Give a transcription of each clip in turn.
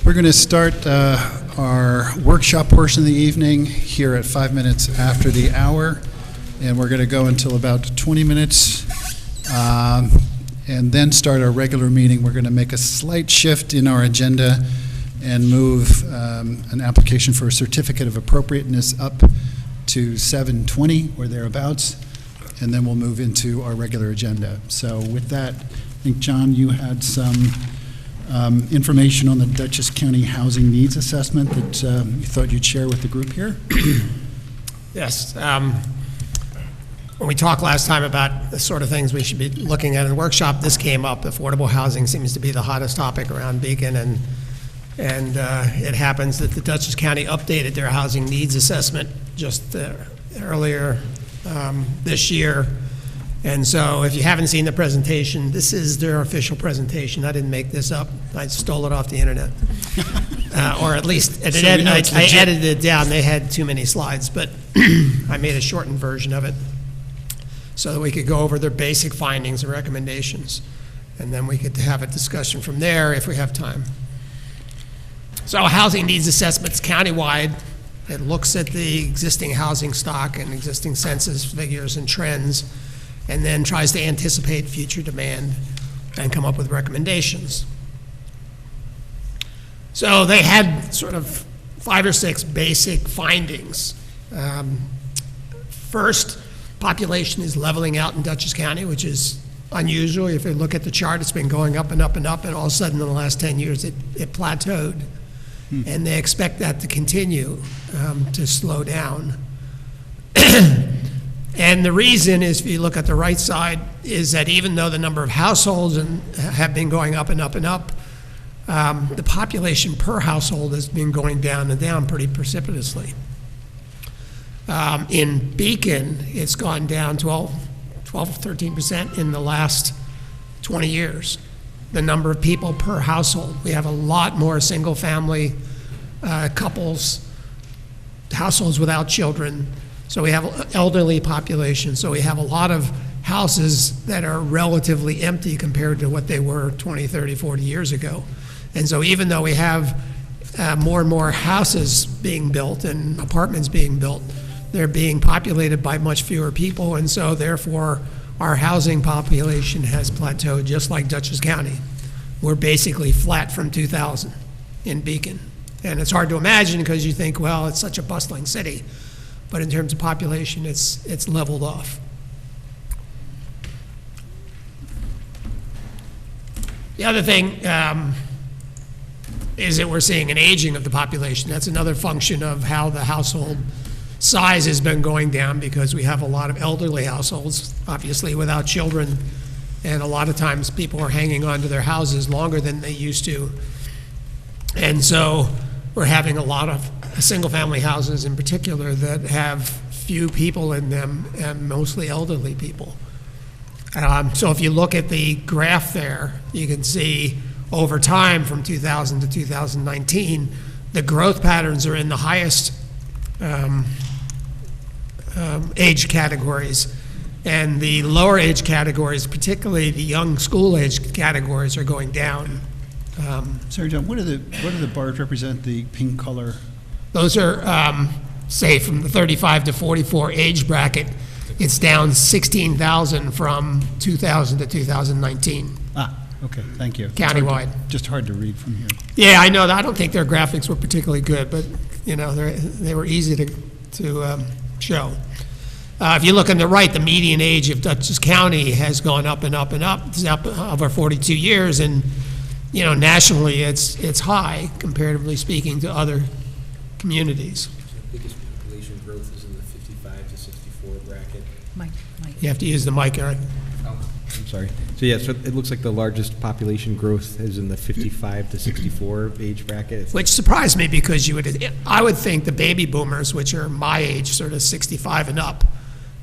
We're going to start our workshop portion of the evening here at 5 minutes after the hour, and we're going to go until about 20 minutes, and then start our regular meeting. We're going to make a slight shift in our agenda and move an application for a certificate of appropriateness up to 7:20 or thereabouts, and then we'll move into our regular agenda. So with that, I think, John, you had some information on the Dutchess County Housing Needs Assessment that you thought you'd share with the group here. Yes. When we talked last time about the sort of things we should be looking at in the workshop, this came up. Affordable housing seems to be the hottest topic around Beacon, and it happens that the Dutchess County updated their housing needs assessment just earlier this year. And so if you haven't seen the presentation, this is their official presentation. I didn't make this up. I stole it off the internet. Or at least I edited it down. They had too many slides, but I made a shortened version of it so that we could go over their basic findings and recommendations. And then we could have a discussion from there if we have time. So housing needs assessments countywide. It looks at the existing housing stock and existing census figures and trends, and then tries to anticipate future demand and come up with recommendations. So they had sort of 5 or 6 basic findings. First, population is leveling out in Dutchess County, which is unusual. If you look at the chart, it's been going up and up and up, and all of a sudden in the last 10 years it plateaued. And they expect that to continue to slow down. And the reason is, if you look at the right side, is that even though the number of households have been going up and up and up, the population per household has been going down and down pretty precipitously. In Beacon, it's gone down 13% in the last 20 years. The number of people per household. We have a lot more single-family couples, households without children. So we have elderly population. So we have a lot of houses that are relatively empty compared to what they were 20, 30, 40 years ago. And so even though we have more and more houses being built and apartments being built, they're being populated by much fewer people. And so therefore, our housing population has plateaued, just like Dutchess County. We're basically flat from 2000 in Beacon. And it's hard to imagine because you think, well, it's such a bustling city. But in terms of population, it's leveled off. The other thing is that we're seeing an aging of the population. That's another function of how the household size has been going down, because we have a lot of elderly households, obviously without children, and a lot of times people are hanging on to their houses longer than they used to. And so we're having a lot of single-family houses in particular that have few people in them, and mostly elderly people. So if you look at the graph there, you can see over time from 2000 to 2019, the growth patterns are in the highest age categories, and the lower age categories, particularly the young school age categories, are going down. Sorry, John, what do the bars represent, the pink color? Those are, say, from the 35 to 44 age bracket. It's down 16,000 from 2000 to 2019. Ah, okay, thank you. Countywide. Just hard to read from here. Yeah, I know that. I don't think their graphics were particularly good, but you know, they were easy to show. If you look on the right, the median age of Dutchess County has gone up and up and up. It's up over 42 years, and you know, nationally it's high, comparatively speaking, to other communities. The biggest population growth is in the 55 to 64 bracket. Mike. You have to use the mic, Eric. Oh, I'm sorry. So yeah, so it looks like the largest population growth is in the 55 to 64 age bracket. Which surprised me, because I would think the baby boomers, which are my age, sort of 65 and up,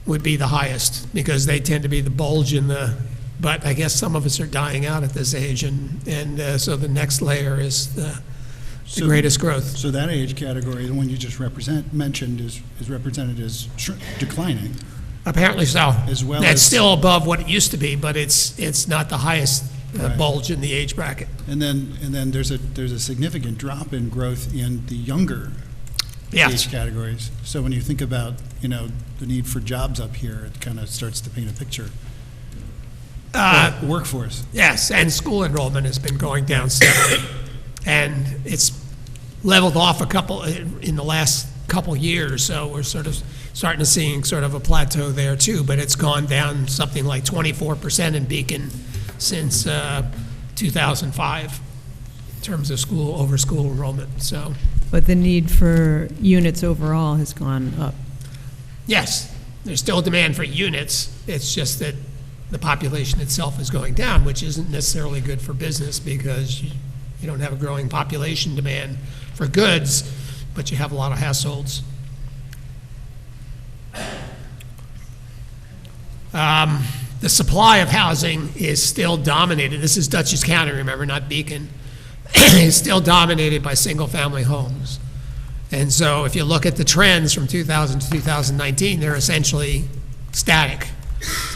would be the highest, because they tend to be the bulge in the, but I guess some of us are dying out at this age, and so the next layer is the greatest growth. So that age category, the one you just mentioned, is represented as declining. Apparently so. As well That's as still above what it used to be, but it's not the highest Right. bulge in the age bracket. And then there's a significant drop in growth in the younger Yes. age categories. So when you think about, the need for jobs up here, it kind of starts to paint a picture. Workforce. Yes, and school enrollment has been going down steadily. And it's leveled off in the last couple years, so we're sort of starting to see sort of a plateau there too, but it's gone down something like 24% in Beacon since 2005 in terms of school enrollment, so. But the need for units overall has gone up. Yes, there's still demand for units, it's just that the population itself is going down, which isn't necessarily good for business because you don't have a growing population demand for goods, but you have a lot of households. The supply of housing is still dominated. This is Dutchess County, remember, not Beacon. It's still dominated by single-family homes. And so if you look at the trends from 2000 to 2019, they're essentially static.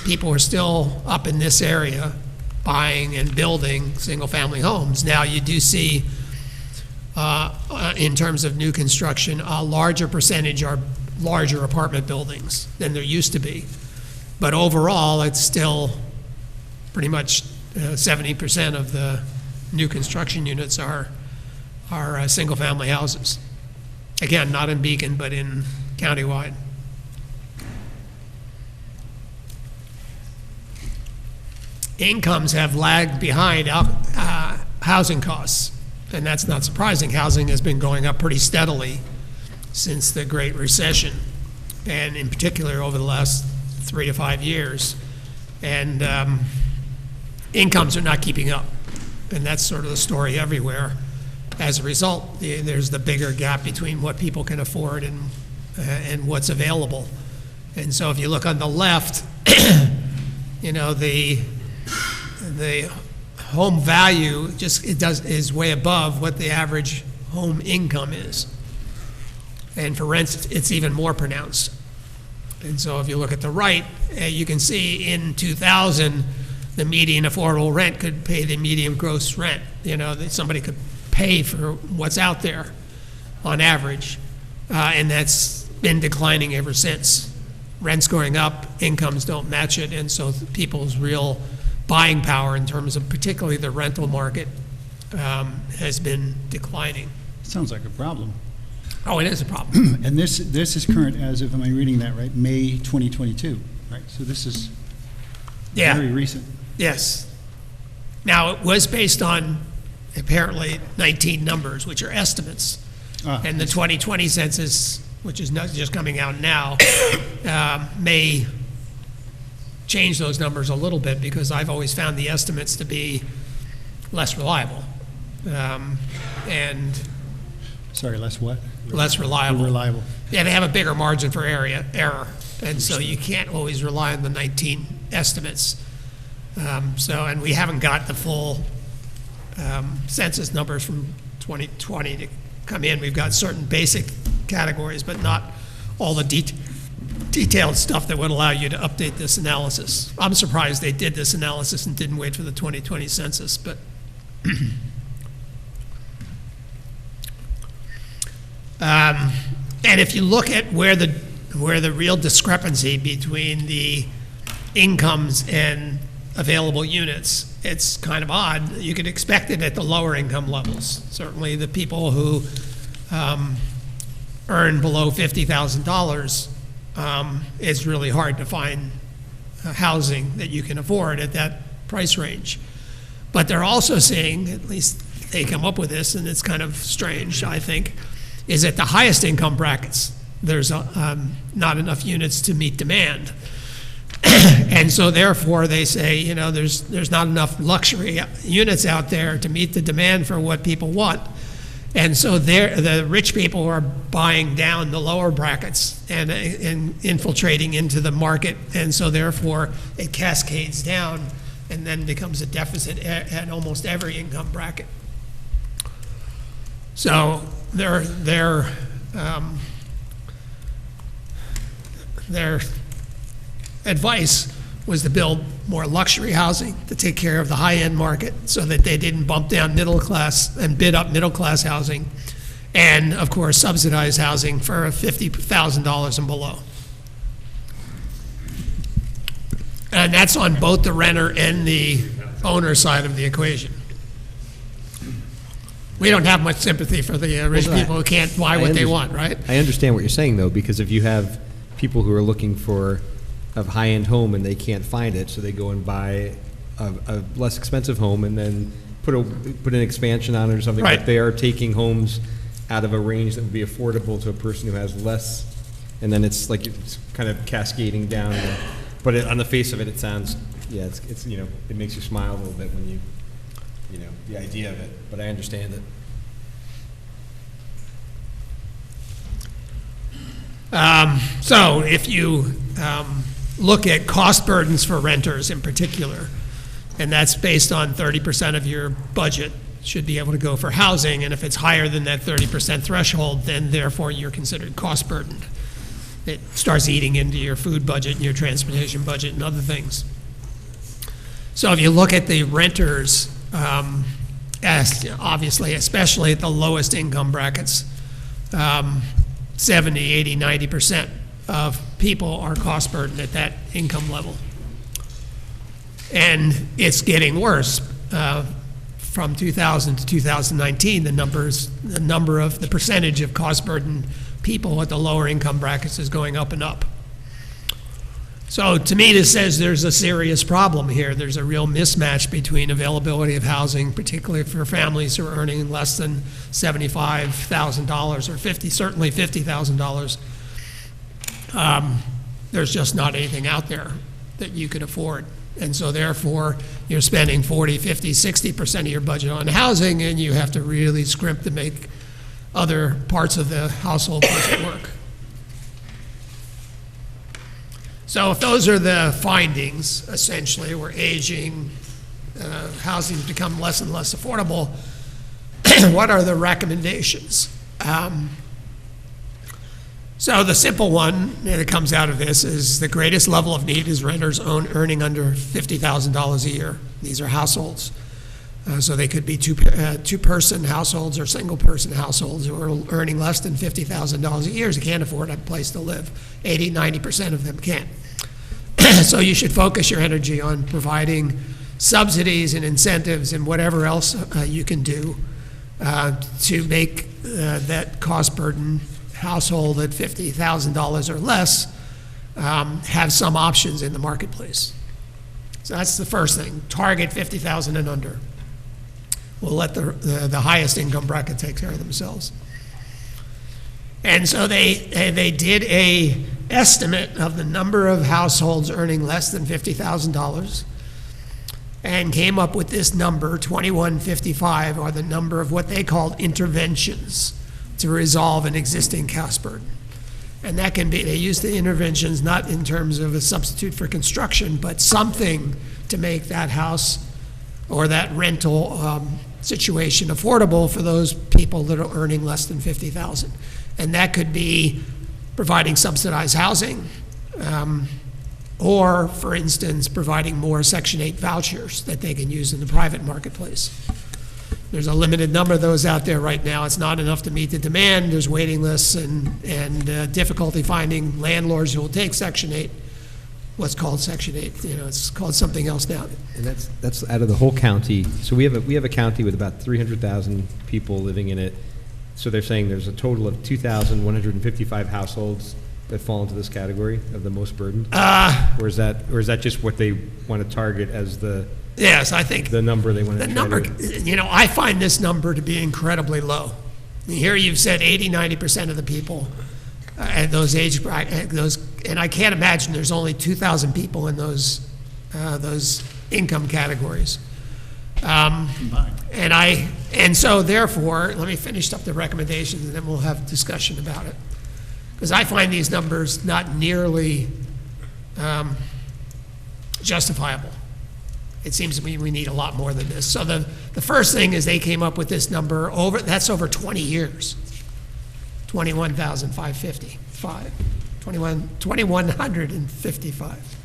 People are still up in this area buying and building single-family homes. Now, you do see, in terms of new construction, a larger percentage are larger apartment buildings than there used to be. But overall, it's still pretty much 70% of the new construction units are single-family houses. Again, not in Beacon, but in countywide. Incomes have lagged behind housing costs, and that's not surprising. Housing has been going up pretty steadily since the Great Recession, and in particular over the last 3 to 5 years. And incomes are not keeping up, and that's sort of the story everywhere. As a result, there's the bigger gap between what people can afford and what's available. And so if you look on the left, the home value is way above what the average home income is. And for rents, it's even more pronounced. And so if you look at the right, you can see in 2000, the median affordable rent could pay the median gross rent. That somebody could pay for what's out there on average. And that's been declining ever since. Rent's going up, incomes don't match it, and so people's real buying power in terms of particularly the rental market has been declining. Sounds like a problem. Oh, it is a problem. And this is current as of, am I reading that right, May 2022, right? So this is very recent. Yes. Now, it was based on apparently 19 numbers, which are estimates. And the 2020 census, which is not just coming out now, may change those numbers a little bit because I've always found the estimates to be less reliable. Sorry, less what? Less reliable. Reliable. Yeah, they have a bigger margin for error, and so you can't always rely on the 19 estimates. And we haven't got the full census numbers from 2020 to come in. We've got certain basic categories, but not all the detailed stuff that would allow you to update this analysis. I'm surprised they did this analysis and didn't wait for the 2020 census, but and if you look at where the real discrepancy between the incomes and available units, it's kind of odd. You could expect it at the lower income levels. Certainly the people who earn below $50,000, it's really hard to find housing that you can afford at that price range. But they're also seeing, at least they come up with this, and it's kind of strange, I think, is at the highest income brackets, there's not enough units to meet demand. And so therefore they say, there's not enough luxury units out there to meet the demand for what people want. And so the rich people are buying down the lower brackets and infiltrating into the market. And so therefore it cascades down and then becomes a deficit at almost every income bracket. So their advice was to build more luxury housing to take care of the high-end market so that they didn't bump down middle class and bid up middle class housing, and of course subsidize housing for $50,000 and below. And that's on both the renter and the owner side of the equation. We don't have much sympathy for the rich people who can't buy what they want, right? I understand what you're saying, though, because if you have people who are looking for a high-end home and they can't find it, so they go and buy a less expensive home and then put an expansion on it or something. Right. But they are taking homes out of a range that would be affordable to a person who has less, and then it's like it's kind of cascading down. But on the face of it, it sounds, yeah, it's it makes you smile a little bit when you the idea of it. But I understand it. So if you look at cost burdens for renters in particular, and that's based on 30% of your budget should be able to go for housing, and if it's higher than that 30% threshold, then therefore you're considered cost burdened. It starts eating into your food budget and your transportation budget and other things. So if you look at the renters, obviously, especially at the lowest income brackets, 70, 80, 90% of people are cost burdened at that income level. And it's getting worse. From 2000 to 2019, the percentage of cost burdened people at the lower income brackets is going up and up. So to me, this says there's a serious problem here. There's a real mismatch between availability of housing, particularly for families who are earning less than $75,000 or certainly $50,000. There's just not anything out there that you can afford. And so therefore, you're spending 40, 50, 60% of your budget on housing, and you have to really scrimp to make other parts of the household budget work. So if those are the findings, essentially, we're aging, housing's become less and less affordable, what are the recommendations? So the simple one that comes out of this is the greatest level of need is renters earning under $50,000 a year. These are households. So they could be two-person households or single-person households who are earning less than $50,000 a year. They can't afford a place to live. 80, 90% of them can't. So you should focus your energy on providing subsidies and incentives and whatever else you can do to make that cost burden household at $50,000 or less have some options in the marketplace. So that's the first thing. Target $50,000 and under. We'll let the highest income bracket take care of themselves. And so they did a estimate of the number of households earning less than $50,000 and came up with this number, 2155, or the number of what they called interventions to resolve an existing cost burden. And that can be, they use the interventions not in terms of a substitute for construction, but something to make that house or that rental situation affordable for those people that are earning less than $50,000. And that could be providing subsidized housing, or, for instance, providing more Section 8 vouchers that they can use in the private marketplace. There's a limited number of those out there right now. It's not enough to meet the demand. There's waiting lists and difficulty finding landlords who will take Section 8, what's called Section 8. It's called something else now. And that's out of the whole county. So we have a county with about 300,000 people living in it. So they're saying there's a total of 2,155 households that fall into this category of the most burdened? Or is that just what they want to target as the Yes, I think the number they want to the number, I find this number to be incredibly low. Here you've said 80, 90% of the people at those age brackets, and I can't imagine there's only 2,000 people in those income categories. And so therefore, let me finish up the recommendations and then we'll have discussion about it. Because I find these numbers not nearly justifiable. It seems to me we need a lot more than this. So the first thing is they came up with this number that's over 20 years. 21,555.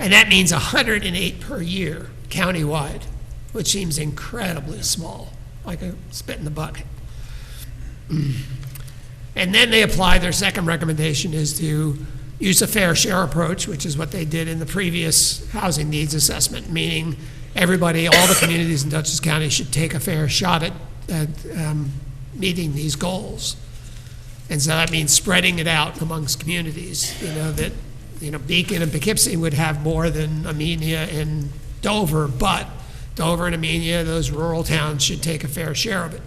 And that means 108 per year countywide, which seems incredibly small, like a spit in the bucket. And then they apply, their second recommendation is to use a fair share approach, which is what they did in the previous housing needs assessment, meaning everybody, all the communities in Dutchess County should take a fair shot at meeting these goals. And so that means spreading it out amongst communities, that Beacon and Poughkeepsie would have more than Amenia and Dover, but Dover and Amenia, those rural towns, should take a fair share of it.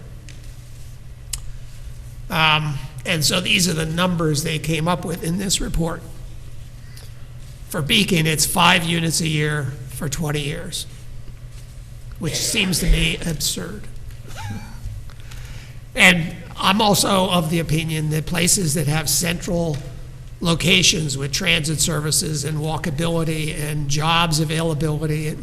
And so these are the numbers they came up with in this report. For Beacon, it's 5 units a year for 20 years, which seems to me absurd. And I'm also of the opinion that places that have central locations with transit services and walkability and jobs availability,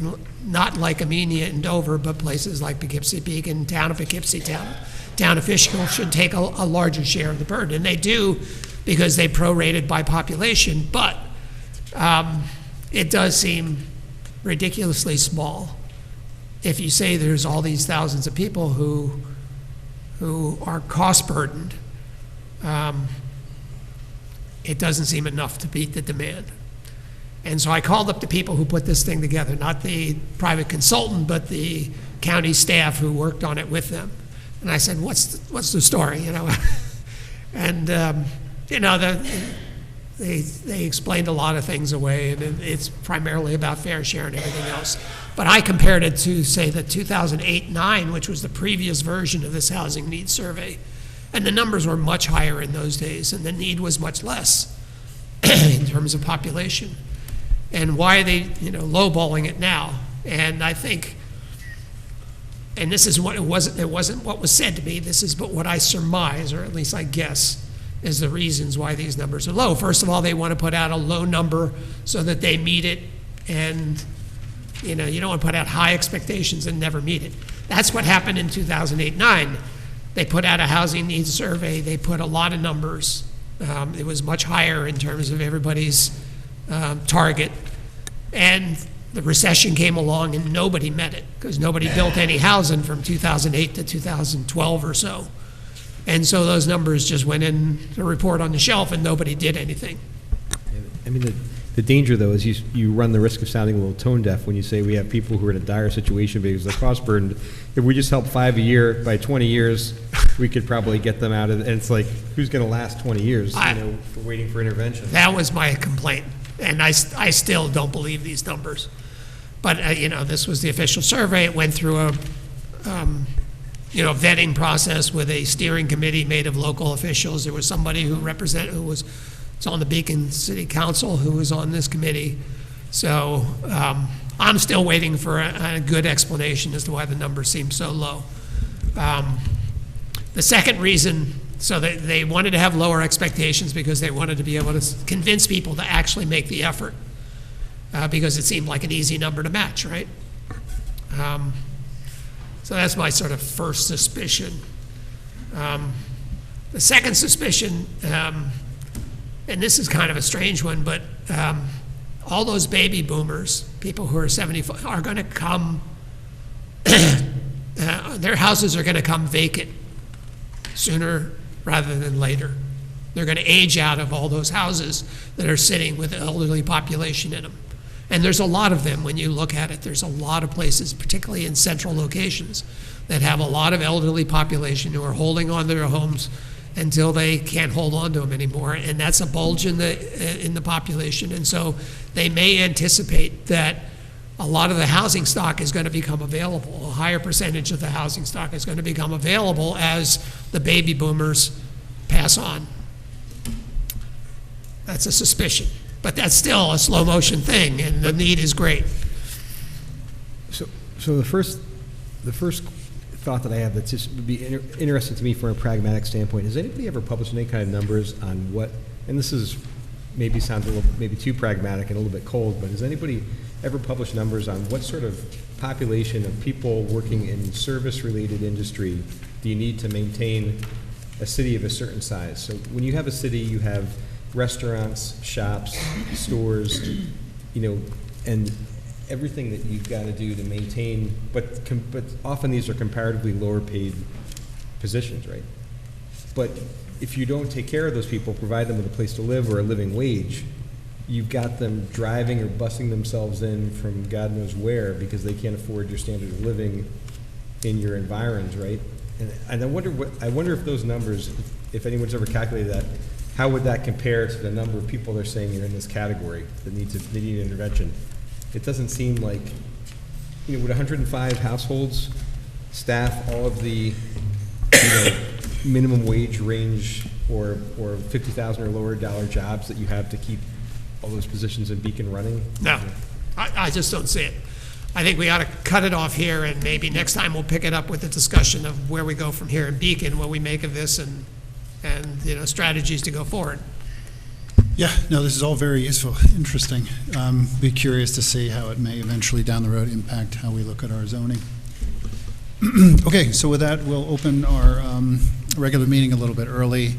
not like Amenia and Dover, but places like Poughkeepsie, Beacon, town of Poughkeepsie, town officials should take a larger share of the burden. And they do, because they prorated by population, but it does seem ridiculously small if you say there's all these thousands of people who are cost burdened. It doesn't seem enough to beat the demand. And so I called up the people who put this thing together, not the private consultant, but the county staff who worked on it with them. And I said, what's the story, And, they explained a lot of things away, and it's primarily about fair share and everything else. But I compared it to, say, the 2008-9, which was the previous version of this housing needs survey. And the numbers were much higher in those days, and the need was much less in terms of population. And why are they, lowballing it now? And I think, and this is what it wasn't what was said to me, this is but what I surmise, or at least I guess, is the reasons why these numbers are low. First of all, they want to put out a low number so that they meet it, and you don't want to put out high expectations and never meet it. That's what happened in 2008-9. They put out a housing needs survey. They put a lot of numbers. It was much higher in terms of everybody's target. And the recession came along and nobody met it because nobody built any housing from 2008 to 2012 or so. And so those numbers just went in the report on the shelf and nobody did anything. I mean, the danger, though, is you run the risk of sounding a little tone deaf when you say we have people who are in a dire situation because they're cost burdened. If we just help 5 a year, by 20 years, we could probably get them out of it. And it's like, who's going to last 20 years, for waiting for intervention? That was my complaint. And I still don't believe these numbers. But, this was the official survey. It went through a, vetting process with a steering committee made of local officials. There was somebody who was on the Beacon City Council who was on this committee. So I'm still waiting for a good explanation as to why the number seems so low. The second reason, so they wanted to have lower expectations because they wanted to be able to convince people to actually make the effort because it seemed like an easy number to match, right? So that's my sort of first suspicion. The second suspicion, and this is kind of a strange one, but all those baby boomers, people who are 75, are going to come, their houses are going to come vacant sooner rather than later. They're going to age out of all those houses that are sitting with elderly population in them. And there's a lot of them when you look at it. There's a lot of places, particularly in central locations, that have a lot of elderly population who are holding on to their homes until they can't hold on to them anymore, and that's a bulge in the population. And so they may anticipate that a lot of the housing stock is going to become available. A higher percentage of the housing stock is going to become available as the baby boomers pass on. That's a suspicion, but that's still a slow motion thing, and the need is great. So the first thought that I have that just would be interesting to me from a pragmatic standpoint, has anybody ever published any kind of numbers on what, and this is maybe sounds a little maybe too pragmatic and a little bit cold, but has anybody ever published numbers on what sort of population of people working in service-related industry do you need to maintain a city of a certain size? So when you have a city, you have restaurants, shops, stores, and everything that you've got to do to maintain, but often these are comparatively lower paid positions, right? But if you don't take care of those people, provide them with a place to live or a living wage, you've got them driving or busing themselves in from God knows where because they can't afford your standard of living in your environs, right? And I wonder if those numbers, if anyone's ever calculated that, how would that compare to the number of people they're saying are in this category that need intervention? It doesn't seem like, would 105 households staff all of the, minimum wage range or 50,000 or lower dollar jobs that you have to keep all those positions in Beacon running? No, I just don't see it. I think we ought to cut it off here, and maybe next time we'll pick it up with the discussion of where we go from here in Beacon, what we make of this, and strategies to go forward. Yeah, no, this is all very useful, interesting. Be curious to see how it may eventually down the road impact how we look at our zoning. Okay, so with that, we'll open our regular meeting a little bit early.